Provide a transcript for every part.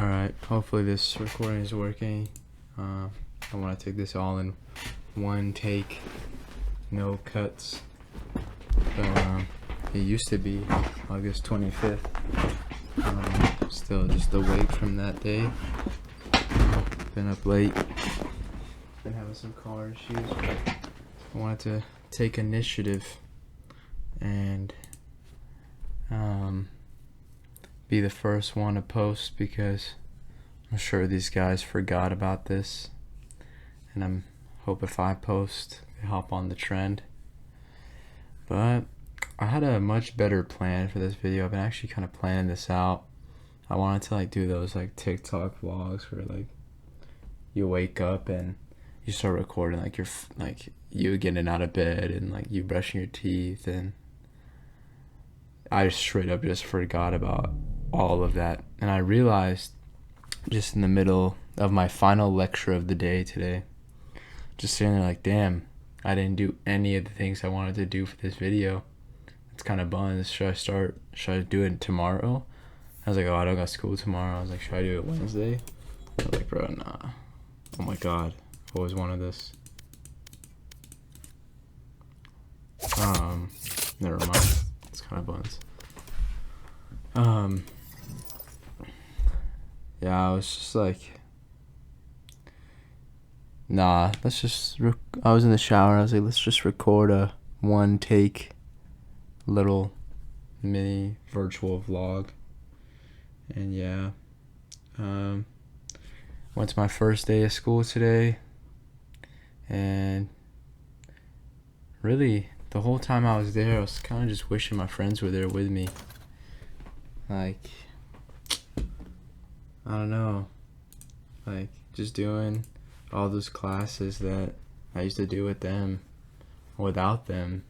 Alright, hopefully this recording is working. I want to take this all in one take, no cuts. So, it used to be August 25th. Still just awake from that day. Been up late. Been having some car issues. I wanted to take initiative and be the first one to post, because I'm sure these guys forgot about this, and I'm hope if I post they hop on the trend. But I had a much better plan for this video. I've been actually kind of planning this out. I wanted to do those TikTok vlogs where you wake up and you start recording you getting out of bed and you brushing your teeth, and I straight up just forgot about all of that. And I realized just in the middle of my final lecture of the day today, just sitting there damn, I didn't do any of the things I wanted to do for this video. It's kind of bummed. Should I do it tomorrow? I was like, oh, I don't got school tomorrow. I was like, should I do it Wednesday? I was like, bro, nah. Oh my god, I always wanted this. Never mind. It's kind of buns. Yeah, I was just nah, let's just I was in the shower. I was like, let's just record a one take little mini virtual vlog. And yeah, went to my first day of school today, and really the whole time I was there, I was kind of just wishing my friends were there with me. I don't know, just doing all those classes that I used to do with them, without them,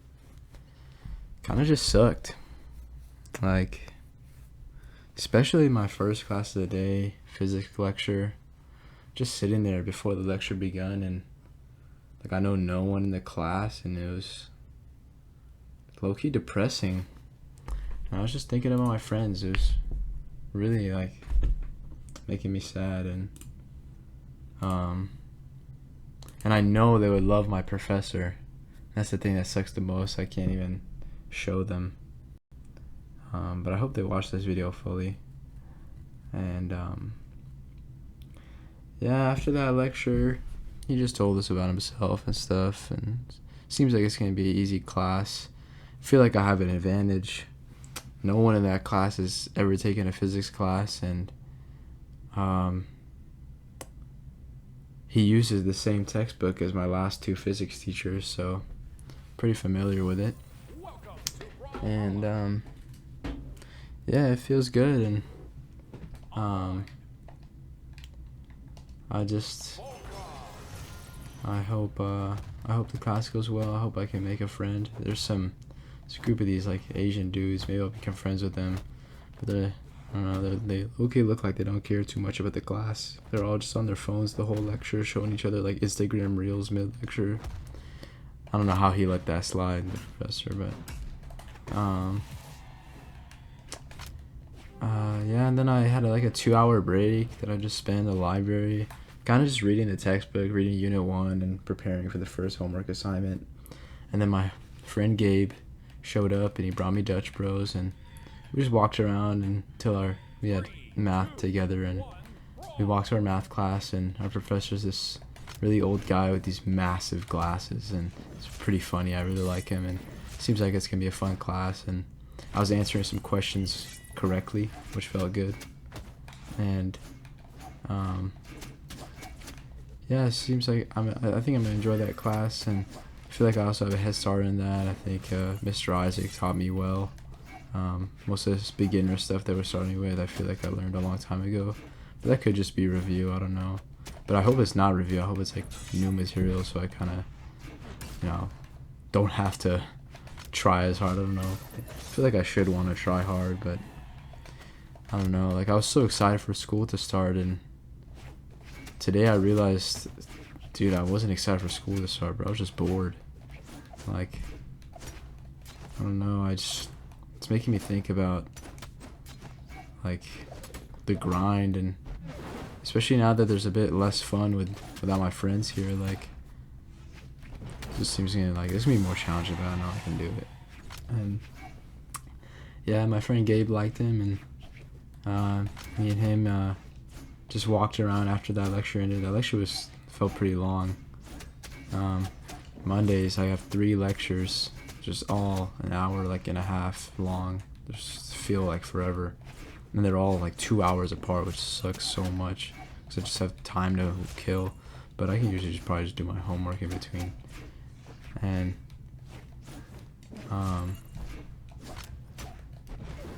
kind of just sucked. Especially my first class of the day, physics lecture, just sitting there before the lecture begun, and I know no one in the class, and it was low-key depressing. And I was just thinking about my friends. It was really making me sad, and I know they would love my professor. That's the thing that sucks the most. I can't even show them. But I hope they watch this video fully. And yeah, after that lecture, he just told us about himself and stuff, and seems like it's gonna be an easy class. I feel like I have an advantage. No one in that class has ever taken a physics class, and he uses the same textbook as my last two physics teachers, so pretty familiar with it. And yeah, it feels good, and I hope the class goes well. I hope I can make a friend. There's a group of these Asian dudes. Maybe I'll become friends with them. But I don't know, they look like they don't care too much about the class. They're all just on their phones the whole lecture, showing each other Instagram reels mid-lecture. I don't know how he let that slide, the professor, but yeah, and then I had a 2-hour break that I just spent in the library, kind of just reading the textbook, reading Unit 1, and preparing for the first homework assignment. And then my friend Gabe showed up, and he brought me Dutch Bros, and we just walked around until we had math together, and we walked to our math class, and our professor's this really old guy with these massive glasses, and it's pretty funny. I really like him, and it seems like it's gonna be a fun class. And I was answering some questions correctly, which felt good. And yeah, it seems like I think I'm gonna enjoy that class, and I feel like I also have a head start in that. I think Mr. Isaac taught me well. Most of this beginner stuff that we're starting with, I feel like I learned a long time ago, but that could just be review. I don't know, but I hope it's not review. I hope it's new material, so I kind of don't have to try as hard. I don't know. I feel like I should want to try hard, but I don't know. I was so excited for school to start, and today I realized, dude, I wasn't excited for school to start, bro. I was just bored. I don't know. It's making me think about the grind and especially now that there's a bit less fun without my friends here. Like, it just seems like it's gonna be more challenging, but I know I can do it. And yeah, my friend Gabe liked him, and me and him just walked around after that lecture ended. That lecture felt pretty long. Mondays I have 3 lectures, just all an hour, like and a half long. They just feel like forever, and they're all like 2 hours apart, which sucks so much because I just have time to kill. But I can usually probably just do my homework in between. And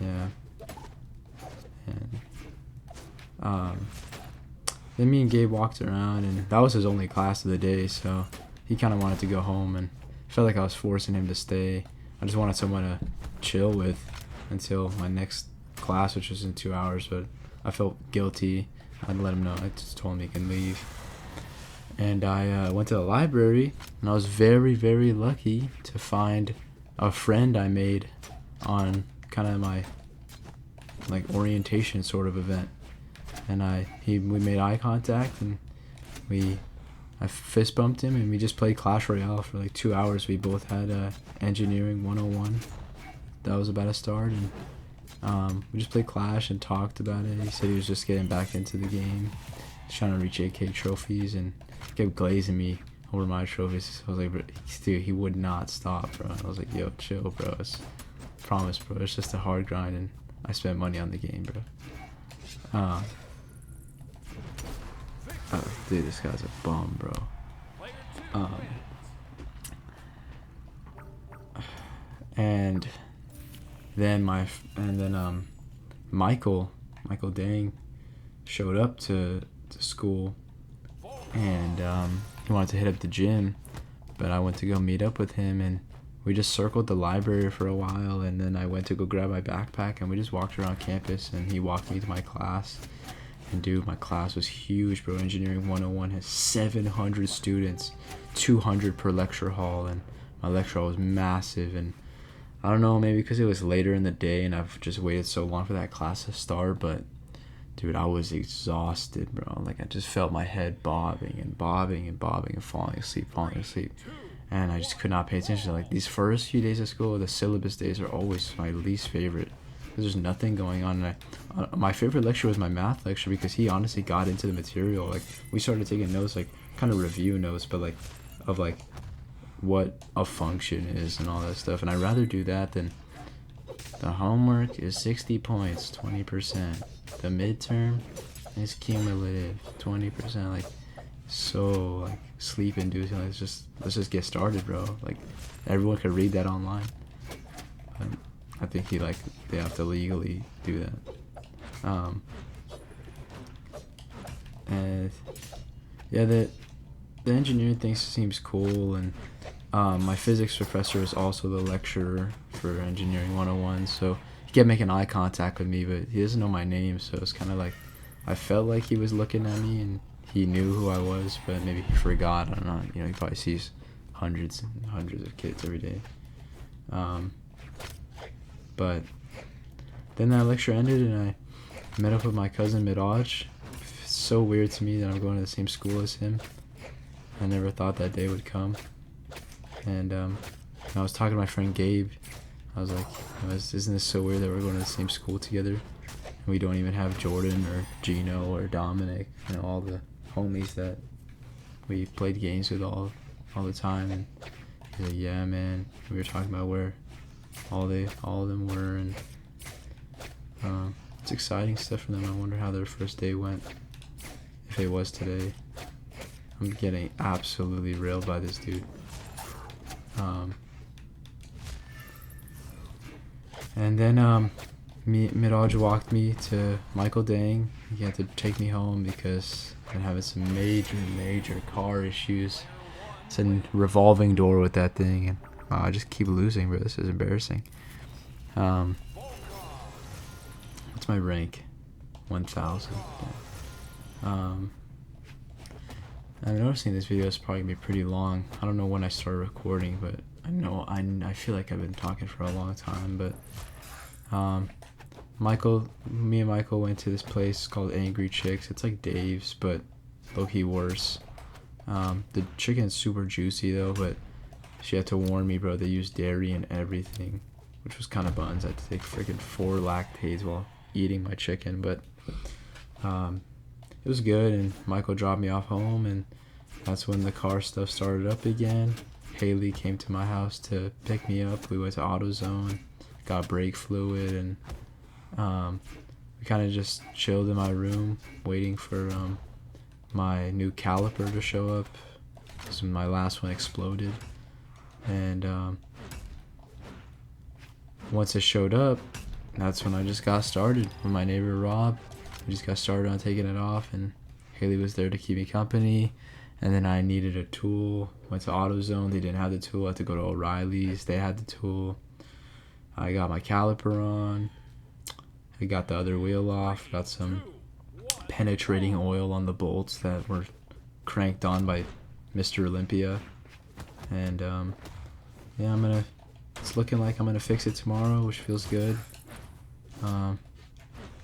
yeah, and then me and Gabe walked around, and that was his only class of the day, so he kind of wanted to go home, and I felt like I was forcing him to stay. I just wanted someone to chill with until my next class, which was in 2 hours, but I felt guilty. I'd let him know. I just told him he can leave. And I went to the library, and I was very, very lucky to find a friend I made on kind of my like orientation sort of event. And we made eye contact, and I fist bumped him, and we just played Clash Royale for like 2 hours. We both had Engineering 101. That was about to start, and we just played Clash and talked about it. He said he was just getting back into the game, just trying to reach 8K trophies, and kept glazing me over my trophies. I was like, dude, he would not stop, bro. I was like, yo, chill, bro. Promise, bro. It's just a hard grind, and I spent money on the game, bro. Dude, this guy's a bum, bro. And then Michael Dang showed up to school, and he wanted to hit up the gym, but I went to go meet up with him, and we just circled the library for a while, and then I went to go grab my backpack, and we just walked around campus, and he walked me to my class. And dude, my class was huge, bro. Engineering 101 has 700 students, 200 per lecture hall, and my lecture hall was massive. And I don't know, maybe because it was later in the day and I've just waited so long for that class to start, but dude, I was exhausted, bro. Like, I just felt my head bobbing and falling asleep. And I just could not pay attention. Like, these first few days of school, the syllabus days are always my least favorite. There's nothing going on, and my favorite lecture was my math lecture because he honestly got into the material. Like, we started taking notes, like kind of review notes, but like of like what a function is and all that stuff. And I'd rather do that than the homework is 60 points, 20%. The midterm is cumulative, 20%. Like, so like sleep inducing. Like, let's just get started, bro. Like, everyone could read that online. I think they have to legally do that. And yeah, the engineering thing seems cool, and my physics professor is also the lecturer for Engineering 101, so he kept making eye contact with me, but he doesn't know my name, so it's kind of like I felt like he was looking at me and he knew who I was, but maybe he forgot. I don't know. You know, he probably sees hundreds and hundreds of kids every day. But then that lecture ended, and I met up with my cousin Miraj. It's so weird to me that I'm going to the same school as him. I never thought that day would come. And I was talking to my friend Gabe. I was like, isn't this so weird that we're going to the same school together? And we don't even have Jordan or Gino or Dominic, you know, all the homies that we played games with all the time. And he's like, yeah, man. We were talking about where all of them were, and it's exciting stuff for them. I wonder how their first day went, if it was today. I'm getting absolutely railed by this dude. And then Miraj walked me to Michael Dang. He had to take me home because I'm having some major car issues. It's a revolving door with that thing, and I just keep losing, bro. This is embarrassing. What's my rank? 1,000. I'm noticing this video is probably gonna be pretty long. I don't know when I started recording, but I feel like I've been talking for a long time. But me and Michael went to this place called Angry Chicks. It's like Dave's, but low-key worse. The chicken's super juicy though, but she had to warn me, bro, they use dairy and everything, which was kind of buns. I had to take freaking 4 lactates while eating my chicken, but it was good. And Michael dropped me off home, and that's when the car stuff started up again. Haley came to my house to pick me up. We went to AutoZone, got brake fluid, and we kind of just chilled in my room waiting for my new caliper to show up, because my last one exploded. And once it showed up, that's when I just got started with my neighbor Rob. We just got started on taking it off, and Haley was there to keep me company. And then I needed a tool. Went to AutoZone. They didn't have the tool. I had to go to O'Reilly's. They had the tool. I got my caliper on. I got the other wheel off. Got some penetrating oil on the bolts that were cranked on by Mr. Olympia. And yeah, it's looking like I'm gonna fix it tomorrow, which feels good. I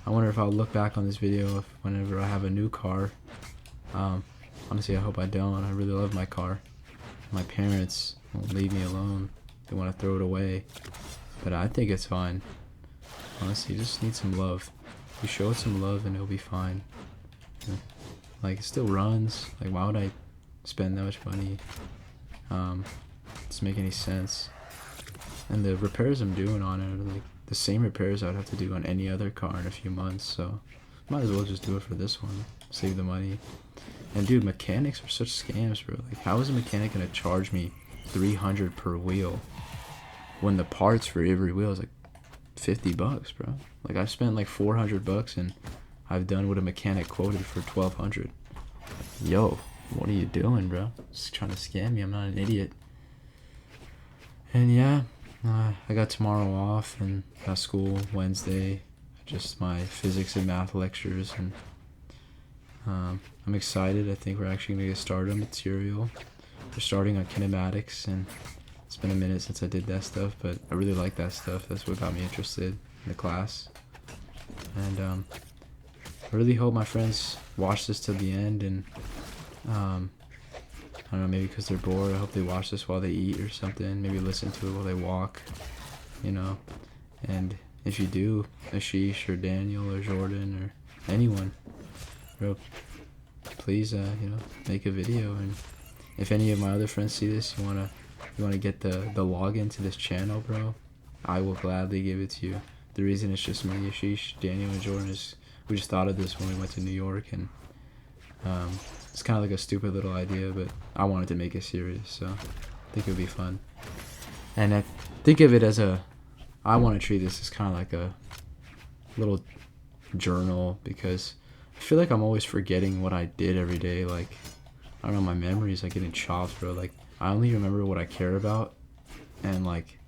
wonder if I'll look back on this video whenever I have a new car. Honestly, I hope I don't. I really love my car. My parents won't leave me alone. They want to throw it away. But I think it's fine. Honestly, you just need some love. You show it some love and it'll be fine. Like, it still runs. Like, why would I spend that much money? Doesn't make any sense. And the repairs I'm doing on it are like the same repairs I'd have to do on any other car in a few months. So, might as well just do it for this one. Save the money. And dude, mechanics are such scams, bro. Like, how is a mechanic gonna charge me $300 per wheel when the parts for every wheel is like $50, bro? Like, I've spent like $400 and I've done what a mechanic quoted for $1,200. Yo, what are you doing, bro? Just trying to scam me. I'm not an idiot. And yeah, I got tomorrow off and got school Wednesday. Just my physics and math lectures, and I'm excited. I think we're actually going to get started on material. We're starting on kinematics, and it's been a minute since I did that stuff, but I really like that stuff. That's what got me interested in the class. And I really hope my friends watch this till the end, and I don't know, maybe because they're bored, I hope they watch this while they eat or something. Maybe listen to it while they walk, you know. And if you do, Ashish or Daniel or Jordan or anyone, bro, please make a video. And if any of my other friends see this, you wanna get the login to this channel, bro, I will gladly give it to you. The reason it's just me, Ashish, Daniel, and Jordan is we just thought of this when we went to New York, and it's kind of like a stupid little idea, but I wanted to make it serious, so I think it would be fun. And I think of it as I want to treat this as kind of like a little journal, because I feel like I'm always forgetting what I did every day. Like, I don't know, my memory is like getting chopped, bro. Like, I only remember what I care about, and like,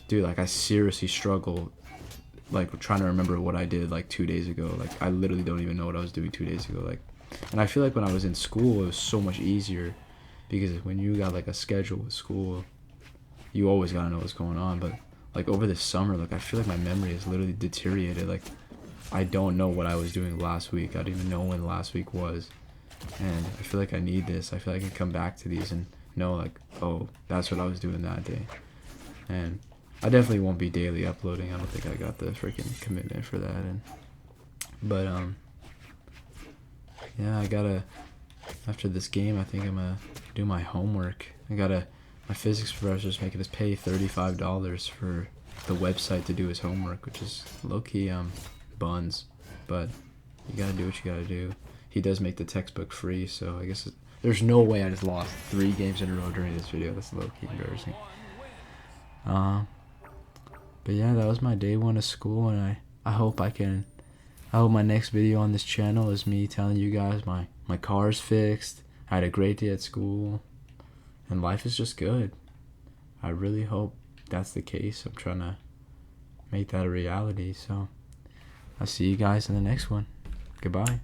dude, like, I seriously struggle, like, trying to remember what I did like 2 days ago. Like, I literally don't even know what I was doing 2 days ago. Like, and I feel like when I was in school, it was so much easier, because when you got like a schedule with school, you always gotta know what's going on. But like over this summer, like, I feel like my memory has literally deteriorated. Like, I don't know what I was doing last week. I don't even know when last week was. And I feel like I need this. I feel like I can come back to these and know, like, oh, that's what I was doing that day. And I definitely won't be daily uploading. I don't think I got the freaking commitment for that. But yeah, I gotta, after this game, I think I'm gonna do my homework. My physics professor's making us pay $35 for the website to do his homework, which is low-key buns, but you gotta do what you gotta do. He does make the textbook free, so I guess there's no way I just lost 3 games in a row during this video. That's low-key embarrassing. But yeah, that was my day 1 of school, and I hope my next video on this channel is me telling you guys my car's fixed, I had a great day at school, and life is just good. I really hope that's the case. I'm trying to make that a reality. So I'll see you guys in the next one. Goodbye.